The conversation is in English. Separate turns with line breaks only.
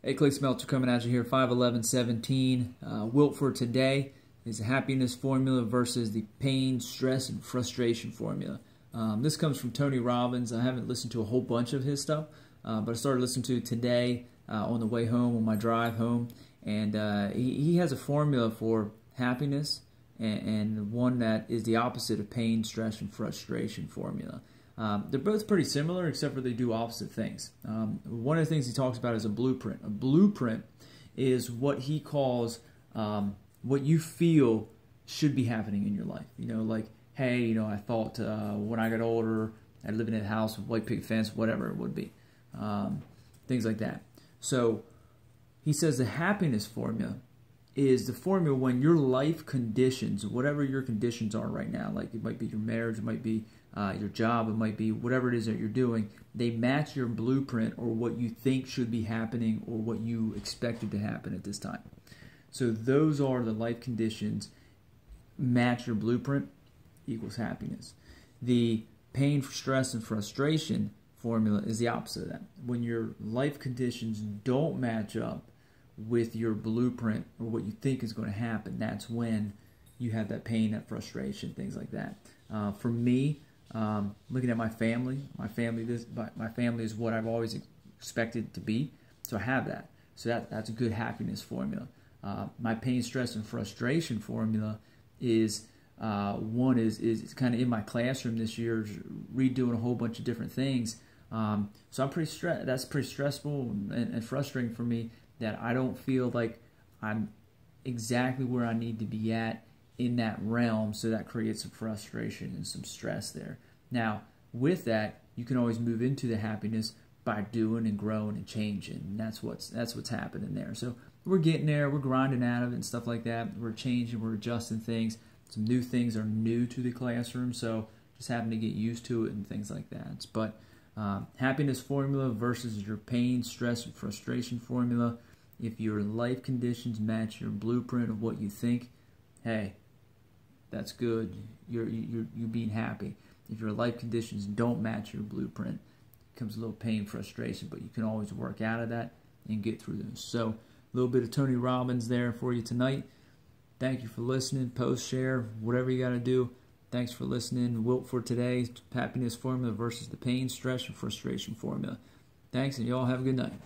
Hey, Clicks Melter coming at you here, 5/11/17. Wilt for today is the happiness formula versus the pain, stress, and frustration formula. This comes from Tony Robbins. I haven't listened to a whole bunch of his stuff, but I started listening to it today on the way home, on my drive home. And he has a formula for happiness and one that is the opposite of pain, stress, and frustration formula. They're both pretty similar, except for they do opposite things. One of the things he talks about is a blueprint. A blueprint is what he calls what you feel should be happening in your life. You know, like, hey, you know, I thought when I got older, I'd live in a house with white picket fence, whatever it would be. Things like that. So he says the happiness formula is the formula when your life conditions, whatever your conditions are right now, like it might be your marriage, it might be your job, it might be whatever it is that you're doing, they match your blueprint or what you think should be happening or what you expected to happen at this time. So those are the life conditions, match your blueprint equals happiness. The pain, stress, and frustration formula is the opposite of that. When your life conditions don't match up with your blueprint or what you think is going to happen, that's when you have that pain, that frustration, things like that. For me, looking at my family is what I've always expected it to be, so I have that. So that's a good happiness formula. My pain, stress, and frustration formula is one is kind of in my classroom this year, redoing a whole bunch of different things. So I'm pretty stressed. That's pretty stressful and frustrating for me, that I don't feel like I'm exactly where I need to be at in that realm, so that creates some frustration and some stress there. Now, with that, you can always move into the happiness by doing and growing and changing, and that's what's happening there. So we're getting there, we're grinding out of it and stuff like that. We're changing, we're adjusting things. Some new things are new to the classroom, so just having to get used to it and things like that. But happiness formula versus your pain, stress, and frustration formula. If your life conditions match your blueprint of what you think, hey, that's good. You're being happy. If your life conditions don't match your blueprint, it comes a little pain, frustration, but you can always work out of that and get through those. So a little bit of Tony Robbins there for you tonight. Thank you for listening. Post, share, whatever you got to do. Thanks for listening. Wilt for today, happiness formula versus the pain, stress, and frustration formula. Thanks, and y'all have a good night.